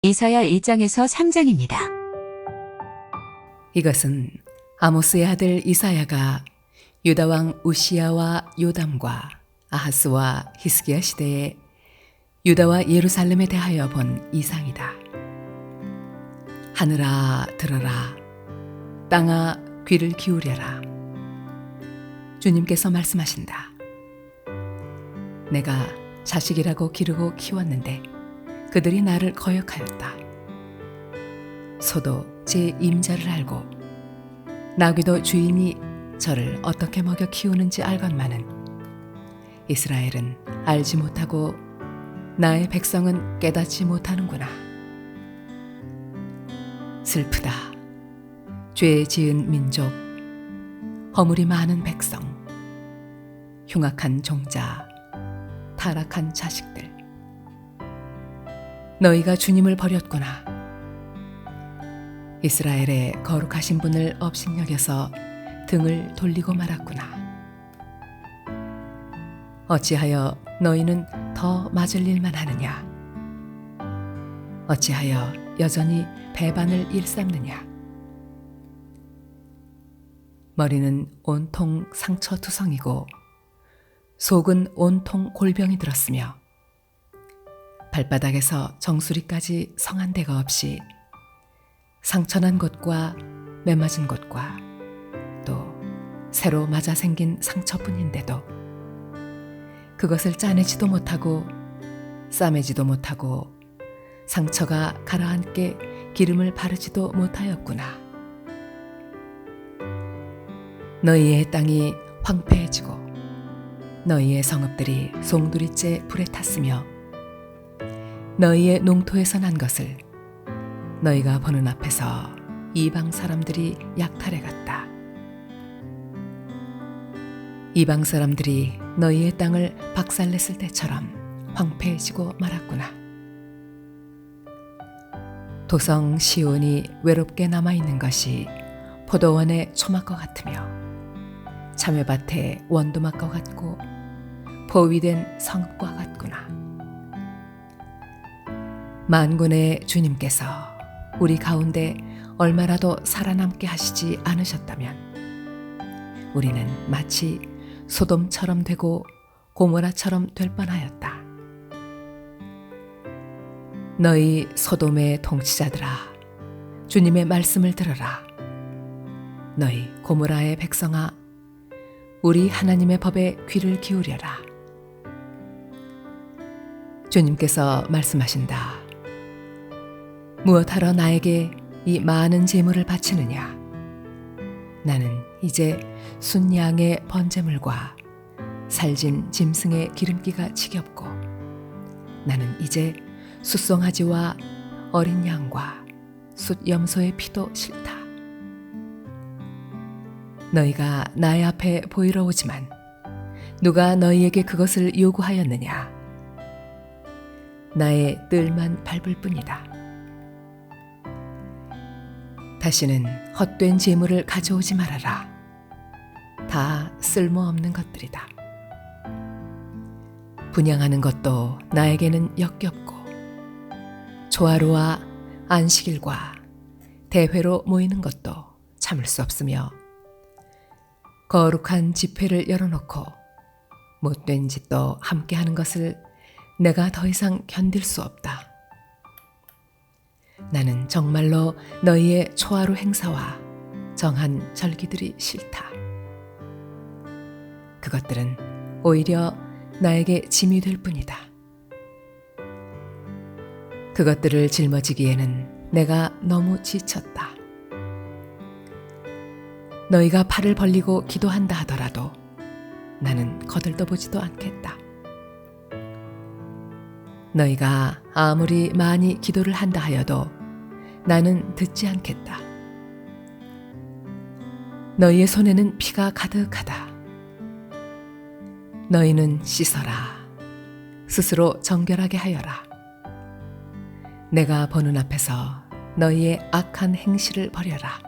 이사야 1장에서 3장입니다. 이것은 아모스의 아들 이사야가 유다 왕 우시야와 요담과 아하스와 히스기야 시대에 유다와 예루살렘에 대하여 본 이상이다. 하늘아 들어라, 땅아 귀를 기울여라. 주님께서 말씀하신다. 내가 자식이라고 기르고 키웠는데 그들이 나를 거역하였다. 소도 제 임자를 알고 나귀도 주인이 저를 어떻게 먹여 키우는지 알건만은 이스라엘은 알지 못하고 나의 백성은 깨닫지 못하는구나. 슬프다. 죄 지은 민족, 허물이 많은 백성, 흉악한 종자, 타락한 자식들. 너희가 주님을 버렸구나. 이스라엘의 거룩하신 분을 업신여겨서 등을 돌리고 말았구나. 어찌하여 너희는 더 맞을 일만 하느냐? 어찌하여 여전히 배반을 일삼느냐? 머리는 온통 상처투성이고 속은 온통 골병이 들었으며 발바닥에서 정수리까지 성한 데가 없이 상처난 곳과 매맞은 곳과 또 새로 맞아 생긴 상처뿐인데도 그것을 짜내지도 못하고 싸매지도 못하고 상처가 가라앉게 기름을 바르지도 못하였구나. 너희의 땅이 황폐해지고 너희의 성읍들이 송두리째 불에 탔으며 너희의 농토에서 난 것을 너희가 보는 앞에서 이방 사람들이 약탈해 갔다. 이방 사람들이 너희의 땅을 박살냈을 때처럼 황폐해지고 말았구나. 도성 시온이 외롭게 남아있는 것이 포도원의 초막과 같으며 참외밭의 원두막과 같고 포위된 성읍과 같구나. 만군의 주님께서 우리 가운데 얼마라도 살아남게 하시지 않으셨다면 우리는 마치 소돔처럼 되고 고모라처럼 될 뻔하였다. 너희 소돔의 통치자들아, 주님의 말씀을 들어라. 너희 고모라의 백성아, 우리 하나님의 법에 귀를 기울여라. 주님께서 말씀하신다. 무엇하러 나에게 이 많은 제물을 바치느냐? 나는 이제 순양의 번제물과 살진 짐승의 기름기가 지겹고 나는 이제 숫송아지와 어린 양과 숫염소의 피도 싫다. 너희가 나의 앞에 보이러 오지만 누가 너희에게 그것을 요구하였느냐? 나의 뜰만 밟을 뿐이다. 다시는 헛된 재물을 가져오지 말아라. 다 쓸모없는 것들이다. 분향하는 것도 나에게는 역겹고 조화로와 안식일과 대회로 모이는 것도 참을 수 없으며 거룩한 집회를 열어놓고 못된 짓도 함께하는 것을 내가 더 이상 견딜 수 없다. 나는 정말로 너희의 초하루 행사와 정한 절기들이 싫다. 그것들은 오히려 나에게 짐이 될 뿐이다. 그것들을 짊어지기에는 내가 너무 지쳤다. 너희가 팔을 벌리고 기도한다 하더라도 나는 거들떠보지도 않겠다. 너희가 아무리 많이 기도를 한다 하여도 나는 듣지 않겠다. 너희의 손에는 피가 가득하다. 너희는 씻어라. 스스로 정결하게 하여라. 내가 보는 앞에서 너희의 악한 행실을 버려라.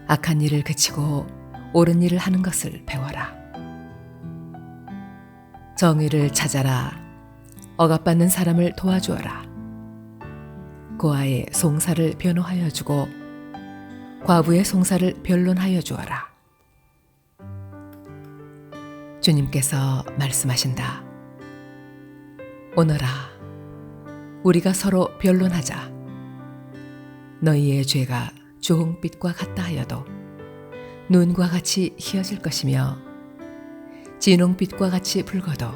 악한 일을 그치고 옳은 일을 하는 것을 배워라. 정의를 찾아라. 억압받는 사람을 도와주어라. 고아의 송사를 변호하여 주고 과부의 송사를 변론하여 주어라. 주님께서 말씀하신다. 오너라, 우리가 서로 변론하자. 너희의 죄가 주홍빛과 같다 하여도 눈과 같이 희어질 것이며 진홍빛과 같이 붉어도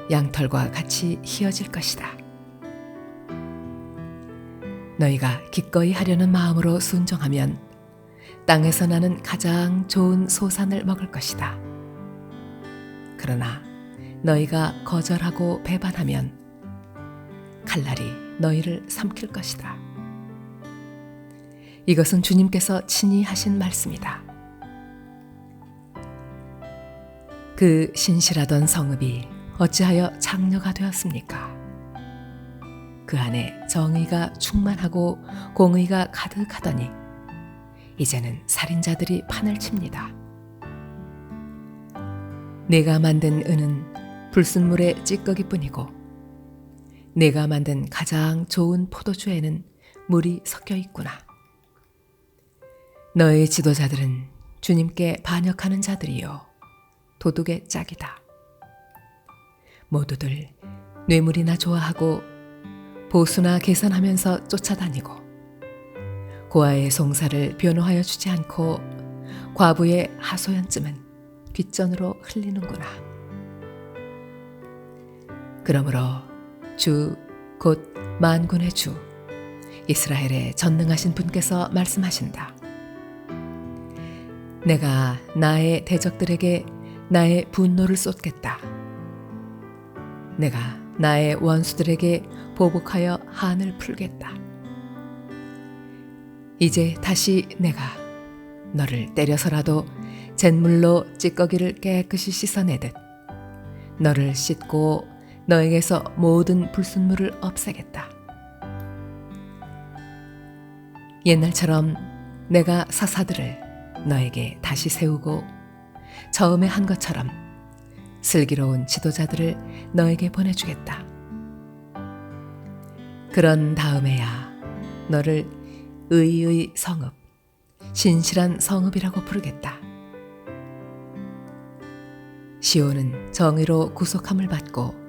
양털과 같이 희어질 것이다. 너희가 기꺼이 하려는 마음으로 순종하면 땅에서 나는 가장 좋은 소산을 먹을 것이다. 그러나 너희가 거절하고 배반하면 칼날이 너희를 삼킬 것이다. 이것은 주님께서 친히 하신 말씀이다. 그 신실하던 성읍이 어찌하여 장녀가 되었습니까? 그 안에 정의가 충만하고 공의가 가득하더니 이제는 살인자들이 판을 칩니다. 내가 만든 은은 불순물의 찌꺼기뿐이고 내가 만든 가장 좋은 포도주에는 물이 섞여 있구나. 너의 지도자들은 주님께 반역하는 자들이요 도둑의 짝이다. 모두들 뇌물이나 좋아하고 보수나 계산하면서 쫓아다니고 고아의 송사를 변호하여 주지 않고 과부의 하소연쯤은 귓전으로 흘리는구나. 그러므로 주 곧 만군의 주 이스라엘의 전능하신 분께서 말씀하신다. 내가 나의 대적들에게 나의 분노를 쏟겠다. 내가 나의 원수들에게 보복하여 한을 풀겠다. 이제 다시 내가 너를 때려서라도 잿물로 찌꺼기를 깨끗이 씻어내듯 너를 씻고 너에게서 모든 불순물을 없애겠다. 옛날처럼 내가 사사들을 너에게 다시 세우고 처음에 한 것처럼 슬기로운 지도자들을 너에게 보내주겠다. 그런 다음에야 너를 의의 성읍, 신실한 성읍이라고 부르겠다. 시온은 정의로 구속함을 받고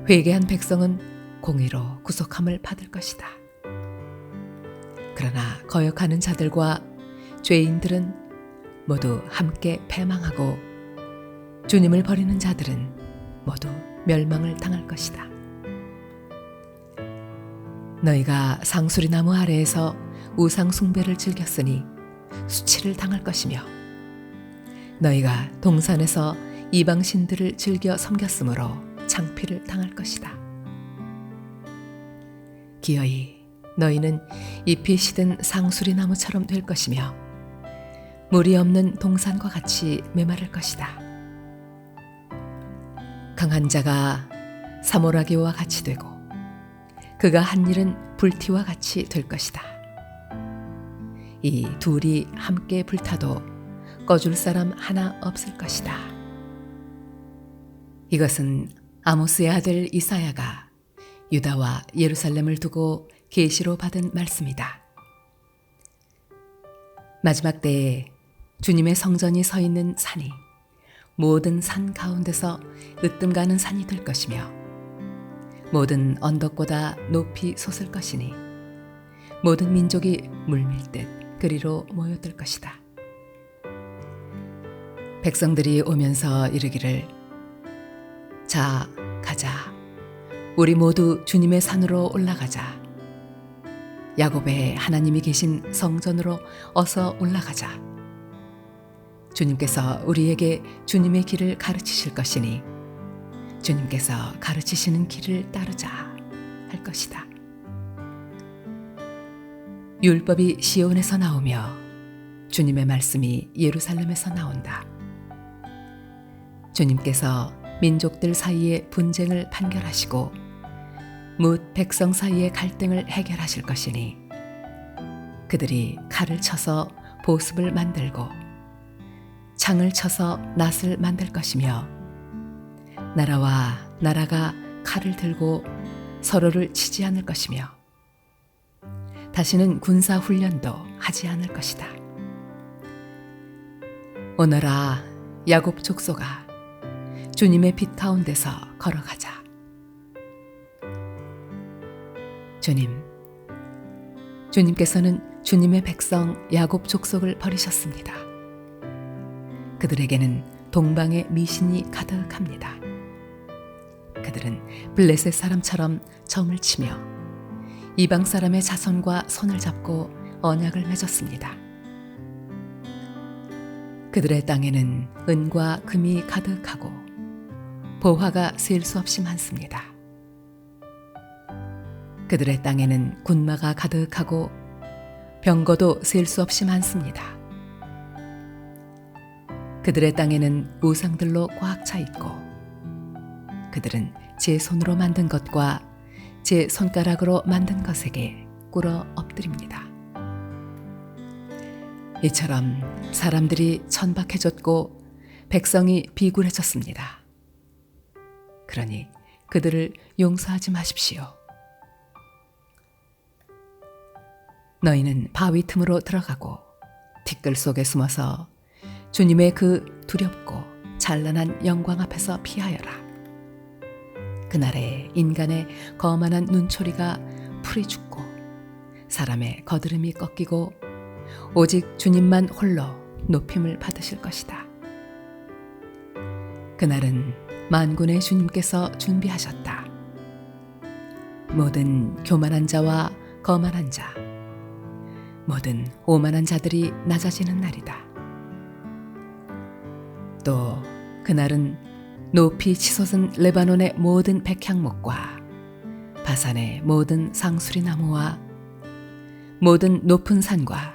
회개한 백성은 공의로 구속함을 받을 것이다. 그러나 거역하는 자들과 죄인들은 모두 함께 패망하고 주님을 버리는 자들은 모두 멸망을 당할 것이다. 너희가 상수리나무 아래에서 우상 숭배를 즐겼으니 수치를 당할 것이며 너희가 동산에서 이방신들을 즐겨 섬겼으므로 창피를 당할 것이다. 기어이 너희는 잎이 시든 상수리나무처럼 될 것이며 물이 없는 동산과 같이 메마를 것이다. 강한 자가 사모라기와 같이 되고 그가 한 일은 불티와 같이 될 것이다. 이 둘이 함께 불타도 꺼줄 사람 하나 없을 것이다. 이것은 아모스의 아들 이사야가 유다와 예루살렘을 두고 계시로 받은 말씀이다. 마지막 때에 주님의 성전이 서 있는 산이 모든 산 가운데서 으뜸가는 산이 될 것이며 모든 언덕보다 높이 솟을 것이니 모든 민족이 물밀듯 그리로 모여들 것이다. 백성들이 오면서 이르기를 자, 가자. 우리 모두 주님의 산으로 올라가자. 야곱의 하나님이 계신 성전으로 어서 올라가자. 주님께서 우리에게 주님의 길을 가르치실 것이니 주님께서 가르치시는 길을 따르자 할 것이다. 율법이 시온에서 나오며 주님의 말씀이 예루살렘에서 나온다. 주님께서 민족들 사이의 분쟁을 판결하시고 뭇 백성 사이의 갈등을 해결하실 것이니 그들이 칼을 쳐서 보습을 만들고 창을 쳐서 낫을 만들 것이며 나라와 나라가 칼을 들고 서로를 치지 않을 것이며 다시는 군사 훈련도 하지 않을 것이다. 오너라 야곱 족속아, 주님의 빛 가운데서 걸어가자. 주님께서는 주님의 백성 야곱 족속을 버리셨습니다. 그들에게는 동방의 미신이 가득합니다. 그들은 블레셋 사람처럼 점을 치며 이방 사람의 자손과 손을 잡고 언약을 맺었습니다. 그들의 땅에는 은과 금이 가득하고 보화가 셀 수 없이 많습니다. 그들의 땅에는 군마가 가득하고 병거도 셀 수 없이 많습니다. 그들의 땅에는 우상들로 꽉 차 있고 그들은 제 손으로 만든 것과 제 손가락으로 만든 것에게 꿇어 엎드립니다. 이처럼 사람들이 천박해졌고 백성이 비굴해졌습니다. 그러니 그들을 용서하지 마십시오. 너희는 바위 틈으로 들어가고 티끌 속에 숨어서 주님의 그 두렵고 찬란한 영광 앞에서 피하여라. 그날에 인간의 거만한 눈초리가 풀이 죽고 사람의 거드름이 꺾이고 오직 주님만 홀로 높임을 받으실 것이다. 그날은 만군의 주님께서 준비하셨다. 모든 교만한 자와 거만한 자, 모든 오만한 자들이 낮아지는 날이다. 또 그날은 높이 치솟은 레바논의 모든 백향목과 바산의 모든 상수리 나무와 모든 높은 산과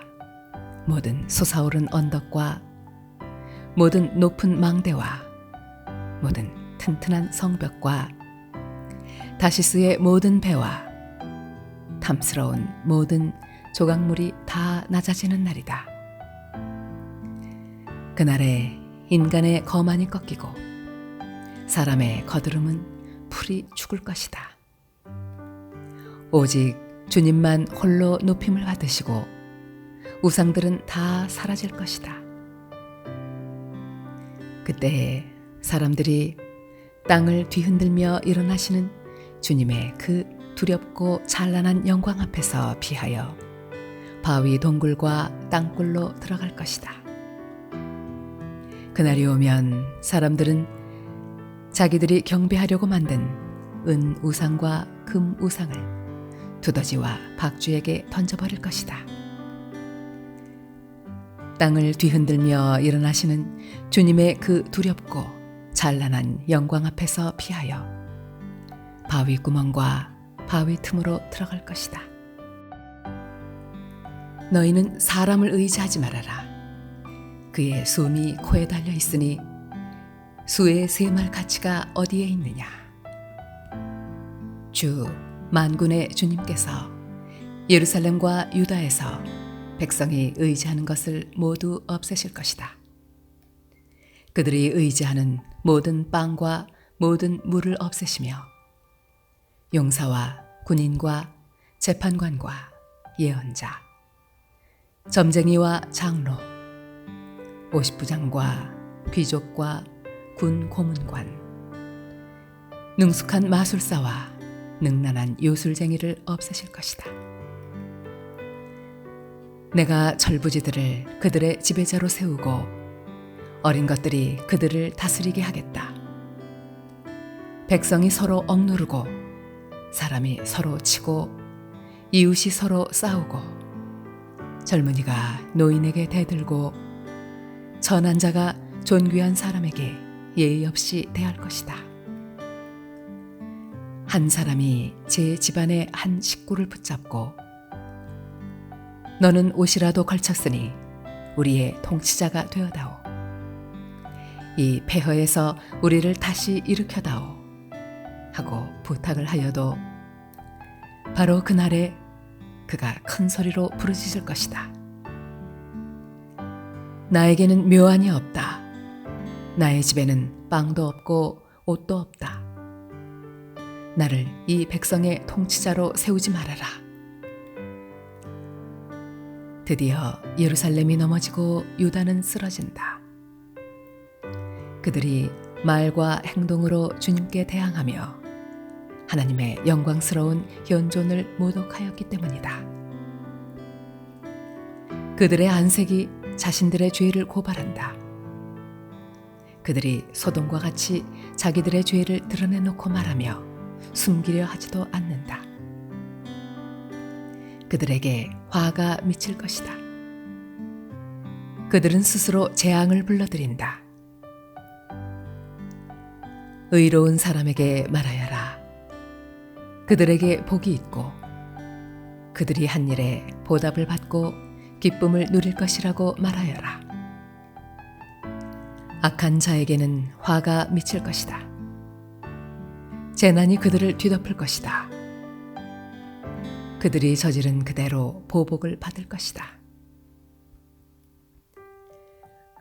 모든 솟아오른 언덕과 모든 높은 망대와 모든 튼튼한 성벽과 다시스의 모든 배와 탐스러운 모든 조각물이 다 낮아지는 날이다. 그날에 인간의 거만이 꺾이고 사람의 거드름은 풀이 죽을 것이다. 오직 주님만 홀로 높임을 받으시고 우상들은 다 사라질 것이다. 그때에 사람들이 땅을 뒤흔들며 일어나시는 주님의 그 두렵고 찬란한 영광 앞에서 피하여 바위 동굴과 땅굴로 들어갈 것이다. 그날이 오면 사람들은 자기들이 경배하려고 만든 은 우상과 금 우상을 두더지와 박쥐에게 던져버릴 것이다. 땅을 뒤흔들며 일어나시는 주님의 그 두렵고 찬란한 영광 앞에서 피하여 바위 구멍과 바위 틈으로 들어갈 것이다. 너희는 사람을 의지하지 말아라. 그의 숨이 코에 달려 있으니 수의 세말 가치가 어디에 있느냐. 주 만군의 주님께서 예루살렘과 유다에서 백성이 의지하는 것을 모두 없애실 것이다. 그들이 의지하는 모든 빵과 모든 물을 없애시며 용사와 군인과 재판관과 예언자, 점쟁이와 장로, 오십부장과 귀족과 군 고문관, 능숙한 마술사와 능란한 요술쟁이를 없애실 것이다. 내가 철부지들을 그들의 지배자로 세우고 어린 것들이 그들을 다스리게 하겠다. 백성이 서로 억누르고 사람이 서로 치고 이웃이 서로 싸우고 젊은이가 노인에게 대들고 천한 자가 존귀한 사람에게 예의 없이 대할 것이다. 한 사람이 제 집안의 한 식구를 붙잡고 너는 옷이라도 걸쳤으니 우리의 통치자가 되어다오. 이 폐허에서 우리를 다시 일으켜다오 하고 부탁을 하여도 바로 그날에 그가 큰 소리로 부르짖을 것이다. 나에게는 묘안이 없다. 나의 집에는 빵도 없고 옷도 없다. 나를 이 백성의 통치자로 세우지 말아라. 드디어 예루살렘이 넘어지고 유다는 쓰러진다. 그들이 말과 행동으로 주님께 대항하며 하나님의 영광스러운 현존을 모독하였기 때문이다. 그들의 안색이 자신들의 죄를 고발한다. 그들이 소돔과 같이 자기들의 죄를 드러내놓고 말하며 숨기려 하지도 않는다. 그들에게 화가 미칠 것이다. 그들은 스스로 재앙을 불러들인다. 의로운 사람에게 말하여라. 그들에게 복이 있고 그들이 한 일에 보답을 받고 기쁨을 누릴 것이라고 말하여라. 악한 자에게는 화가 미칠 것이다. 재난이 그들을 뒤덮을 것이다. 그들이 저지른 그대로 보복을 받을 것이다.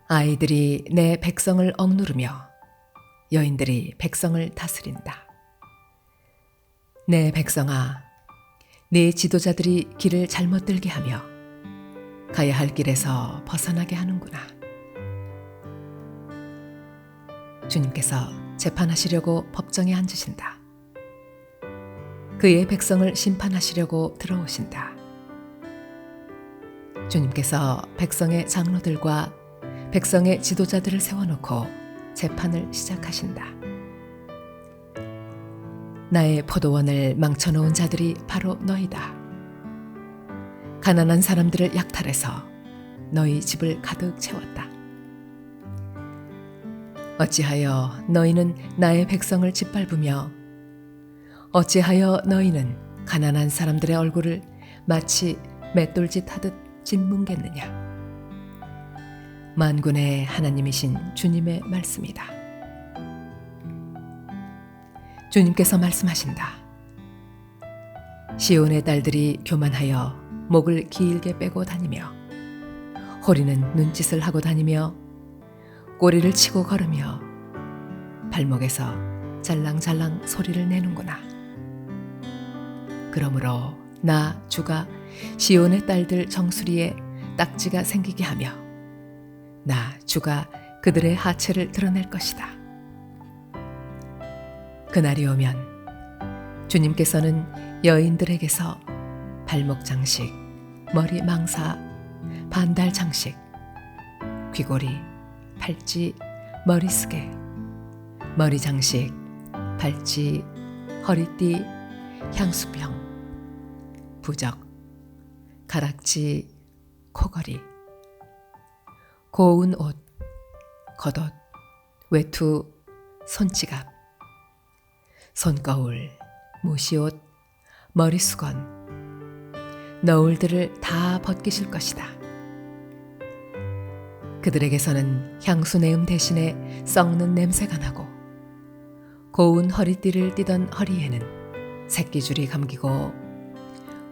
아이들이 내 백성을 억누르며 여인들이 백성을 다스린다. 내 백성아, 네 지도자들이 길을 잘못 들게 하며 가야 할 길에서 벗어나게 하는구나. 주님께서 재판하시려고 법정에 앉으신다. 그의 백성을 심판하시려고 들어오신다. 주님께서 백성의 장로들과 백성의 지도자들을 세워놓고 재판을 시작하신다. 나의 포도원을 망쳐놓은 자들이 바로 너희다. 가난한 사람들을 약탈해서 너희 집을 가득 채웠다. 어찌하여 너희는 나의 백성을 짓밟으며 어찌하여 너희는 가난한 사람들의 얼굴을 마치 맷돌짓 하듯 짓뭉갰느냐. 만군의 하나님이신 주님의 말씀이다. 주님께서 말씀하신다. 시온의 딸들이 교만하여 목을 길게 빼고 다니며 허리는 눈짓을 하고 다니며 꼬리를 치고 걸으며 발목에서 잘랑잘랑 소리를 내는구나. 그러므로 나 주가 시온의 딸들 정수리에 딱지가 생기게 하며 나 주가 그들의 하체를 드러낼 것이다. 그날이 오면 주님께서는 여인들에게서 발목 장식, 머리 망사, 반달 장식, 귀고리, 팔찌, 머리쓰개, 머리 장식, 팔찌, 허리띠, 향수병, 부적, 가락지, 코걸이, 고운 옷, 겉옷, 외투, 손지갑, 손거울, 무시옷, 머리수건, 너울들을 다 벗기실 것이다. 그들에게서는 향수 내음 대신에 썩는 냄새가 나고 고운 허리띠를 띠던 허리에는 새끼줄이 감기고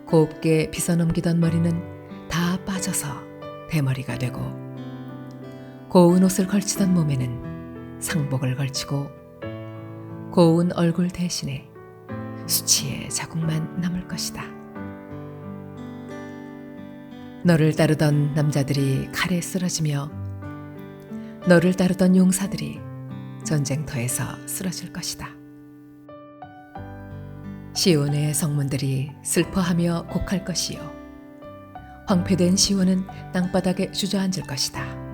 곱게 빗어넘기던 머리는 다 빠져서 대머리가 되고 고운 옷을 걸치던 몸에는 상복을 걸치고 고운 얼굴 대신에 수치의 자국만 남을 것이다. 너를 따르던 남자들이 칼에 쓰러지며 너를 따르던 용사들이 전쟁터에서 쓰러질 것이다. 시온의 성문들이 슬퍼하며 곡할 것이요 황폐된 시온은 땅바닥에 주저앉을 것이다.